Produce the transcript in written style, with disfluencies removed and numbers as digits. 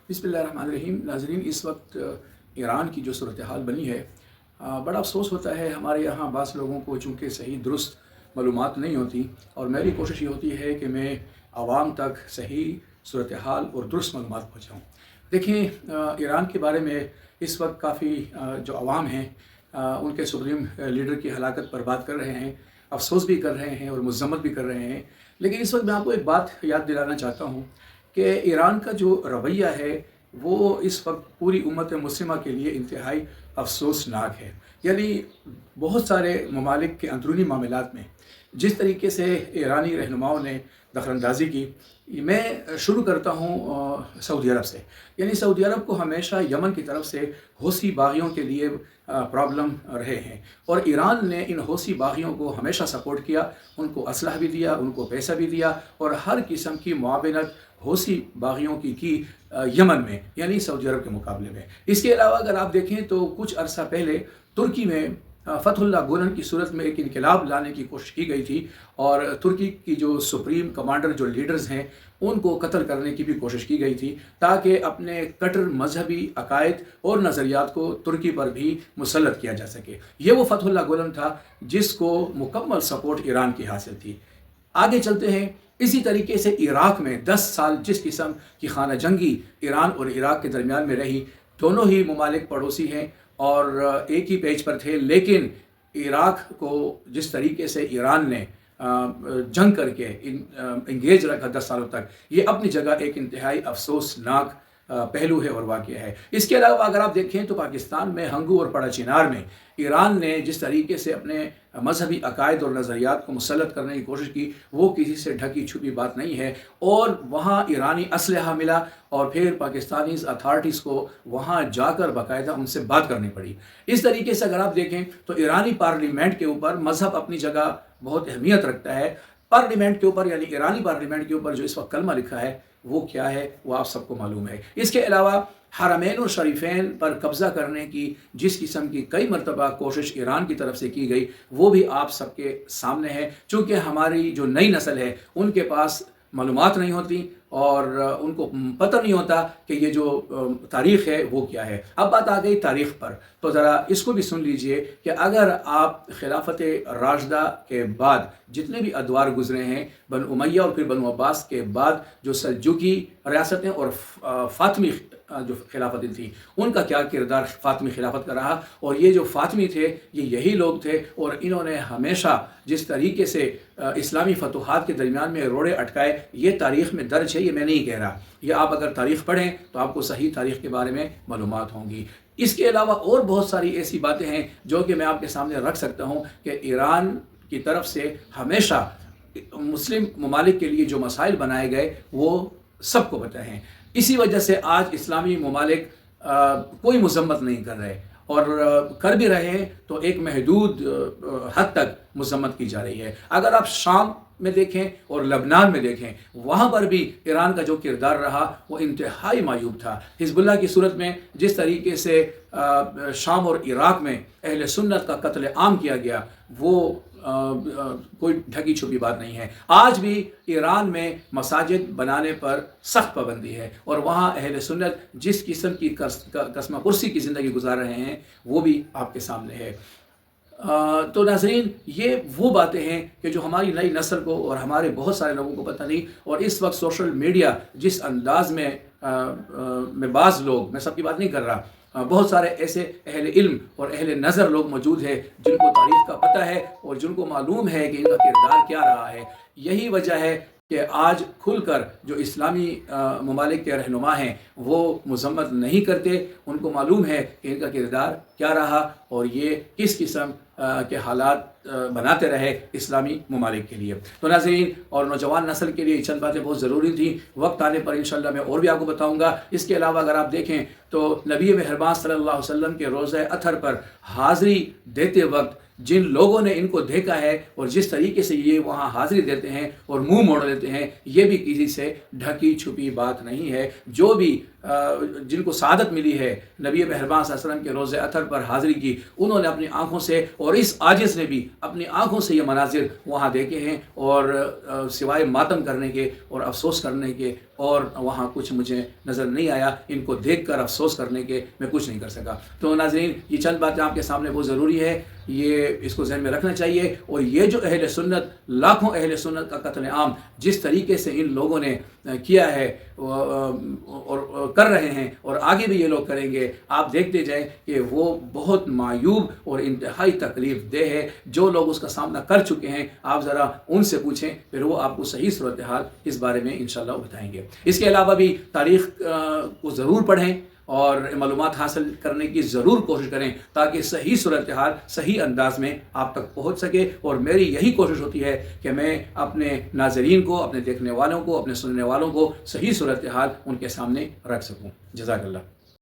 बिस्मिल्लाहिर्रहमानिर्रहीम। नाज़रीन, इस वक्त ईरान की जो सूरत हाल बनी है, बड़ा अफसोस होता है। हमारे यहाँ बाज़ लोगों को चूँकि सही दुरुस्त मालूमात नहीं होती, और मेरी कोशिश ये होती है कि मैं आवाम तक सही सूरत हाल और दुरुस्त मालूमात पहुँचाऊँ। देखें, ईरान के बारे में इस वक्त काफ़ी जो आवाम हैं उनके सुप्रीम लीडर की हलाकत पर बात कर रहे हैं, अफसोस भी कर रहे हैं और मज़म्मत भी कर रहे हैं। लेकिन इस वक्त मैं आपको एक बात याद दिलाना चाहता हूँ कि ईरान का जो रवैया है वो इस वक्त पूरी उम्मत मुस्लिमा के लिए इंतहाई अफसोसनाक है। यानी बहुत सारे ममालिक के अंदरूनी मामलात में जिस तरीके से ईरानी रहनुमाओं ने दखलंदाजी की, मैं शुरू करता हूँ सऊदी अरब से। यानी सऊदी अरब को हमेशा यमन की तरफ से हौसी बागियों के लिए प्रॉब्लम रहे हैं, और ईरान ने इन हौसी बागियों को हमेशा सपोर्ट किया, उनको असलहा भी दिया, उनको पैसा भी दिया, और हर किस्म की मुआवनत हौसी बागियों की यमन में, यानी सऊदी अरब के मुकाबले में। इसके अलावा अगर आप देखें तो कुछ अरसा पहले तुर्की में फतहुल्लाह गुलन की सूरत में एक इनकलाब लाने की कोशिश की गई थी, और तुर्की की जो सुप्रीम कमांडर, जो लीडर्स हैं, उनको कत्ल करने की भी कोशिश की गई थी, ताकि अपने कट्टर मजहबी अकायद और नज़रियात को तुर्की पर भी मुसल्लत किया जा सके। ये वो फतहुल्लाह गुलन था जिसको मुकम्मल सपोर्ट ईरान की हासिल थी। आगे चलते हैं। इसी तरीके से इराक़ में 10 साल जिस किस्म की खाना जंगी ईरान और इराक़ के दरमियान में रही, दोनों ही ममालिक पड़ोसी हैं और एक ही पेज पर थे, लेकिन इराक़ को जिस तरीके से ईरान ने जंग करके इंगेज रखा 10 सालों तक, ये अपनी जगह एक इंतहाई अफसोसनाक पहलू है और वाक़या है। इसके अलावा अगर आप देखें तो पाकिस्तान में हंगू और पड़ा चिनार में ईरान ने जिस तरीके से अपने मजहबी अकायद और नज़रियात को मुसल्लत करने की कोशिश की, वो किसी से ढकी छुपी बात नहीं है। और वहाँ ईरानी असलहा मिला, और फिर पाकिस्तानी अथॉरिटीज़ को वहाँ जाकर बाकायदा उनसे बात करनी पड़ी। इस तरीके से अगर आप देखें तो ईरानी पार्लियामेंट के ऊपर मज़हब अपनी जगह बहुत अहमियत रखता है। पार्लियामेंट के ऊपर, यानी ईरानी पार्लियामेंट के ऊपर जो इस वक्त कलमा लिखा है वो क्या है, वो आप सबको मालूम है। इसके अलावा हरमैन और शरीफैन पर कब्ज़ा करने की जिस किस्म की कई मरतबा कोशिश ईरान की तरफ से की गई, वो भी आप सबके सामने है। चूँकि हमारी जो नई नस्ल है उनके पास मालूमात नहीं होती और उनको पता नहीं होता कि ये जो तारीख़ है वो क्या है। अब बात आ गई तारीख़ पर, तो ज़रा इसको भी सुन लीजिए कि अगर आप खिलाफत राशिदा के बाद जितने भी अदवार गुजरे हैं, बनु उमैया और फिर बनु अब्बास के बाद जो सल्जुकी रियासतें और फ़ातिमी जो खिलाफतें थी, उनका क्या किरदार फ़ातिमी खिलाफत का रहा। और ये जो फ़ातिमी थे ये यही लोग थे, और इन्होंने हमेशा जिस तरीके से इस्लामी फतूहात के दरमियान में रोड़े अटकाए, ये तारीख़ में दर्ज है, ये मैं नहीं कह रहा। ये आप अगर तारीख़ पढ़ें तो आपको सही तारीख़ के बारे में मालूमात होंगी। इसके अलावा और बहुत सारी ऐसी बातें हैं जो कि मैं आपके सामने रख सकता हूँ कि ईरान की तरफ से हमेशा मुस्लिम ममालिक के लिए जो मसाइल बनाए गए वो सबको पता है। इसी वजह से आज इस्लामी ममालिक कोई मजम्मत नहीं कर रहे, और कर भी रहे हैं तो एक महदूद हद तक मजम्मत की जा रही है। अगर आप शाम में देखें और लबनान में देखें, वहाँ पर भी ईरान का जो किरदार रहा वो इंतहाई मायूब था। हिजबुल्लाह की सूरत में जिस तरीके से शाम और इराक़ में अहले सुन्नत का कत्ल आम किया गया, वो कोई ढकी छुपी बात नहीं है। आज भी ईरान में मसाजिद बनाने पर सख्त पाबंदी है, और वहाँ अहले सुन्नत जिस किस्म की कसमा कुर्सी की ज़िंदगी गुजार रहे हैं वो भी आपके सामने है। तो नाज़रीन, ये वो बातें हैं कि जो हमारी नई नस्ल को और हमारे बहुत सारे लोगों को पता नहीं। और इस वक्त सोशल मीडिया जिस अंदाज में बाज़ लोग, मैं सबकी बात नहीं कर रहा, बहुत सारे ऐसे अहले इल्म और अहले नज़र लोग मौजूद हैं जिनको तारीख़ का पता है और जिनको मालूम है कि इनका किरदार क्या रहा है। यही वजह है कि आज खुलकर जो इस्लामी ममालिक के रहनुमा हैं वो मजम्मत नहीं करते। उनको मालूम है कि इनका किरदार क्या रहा और ये किस किस्म के हालात बनाते रहे इस्लामी ममालिक के लिए। तो नाज़रीन और नौजवान नस्ल के लिए चंद बातें बहुत ज़रूरी थी। वक्त आने पर इंशाअल्लाह मैं और भी आपको बताऊँगा। इसके अलावा अगर आप देखें तो नबी मेहरबान सल्लल्लाहु अलैहि वसल्लम के रोज़े अथर पर हाज़िरी देते वक्त जिन लोगों ने इनको देखा है और जिस तरीके से ये वहाँ हाज़िरी देते हैं और मुंह मोड़ लेते हैं, ये भी किसी से ढकी छुपी बात नहीं है। जो भी جن کو سعادت ملی ہے نبی مہربان صلی اللہ علیہ وسلم کے روز اطہر پر حاضری کی، انہوں نے اپنی آنکھوں سے اور اس عاجز نے بھی اپنی آنکھوں سے یہ مناظر وہاں دیکھے ہیں، اور سوائے ماتم کرنے کے اور افسوس کرنے کے اور وہاں کچھ مجھے نظر نہیں آیا۔ ان کو دیکھ کر افسوس کرنے کے میں کچھ نہیں کر سکا۔ تو ناظرین، یہ چند باتیں آپ کے سامنے بہت ضروری ہے، یہ اس کو ذہن میں رکھنا چاہیے۔ اور یہ جو اہل سنت، لاکھوں اہل سنت کا قتل عام جس طریقے سے ان لوگوں نے کیا ہے اور کر رہے ہیں، اور آگے بھی یہ لوگ کریں گے، آپ دیکھتے جائیں کہ وہ بہت معیوب اور انتہائی تکلیف دہ ہے۔ جو لوگ اس کا سامنا کر چکے ہیں، آپ ذرا ان سے پوچھیں، پھر وہ آپ کو صحیح صورتحال اس بارے میں انشاءاللہ بتائیں گے۔ اس کے علاوہ بھی تاریخ کو ضرور پڑھیں اور معلومات حاصل کرنے کی ضرور کوشش کریں، تاکہ صحیح صورتحال صحیح انداز میں آپ تک پہنچ سکے۔ اور میری یہی کوشش ہوتی ہے کہ میں اپنے ناظرین کو، اپنے دیکھنے والوں کو، اپنے سننے والوں کو صحیح صورتحال ان کے سامنے رکھ سکوں۔ جزاک اللہ۔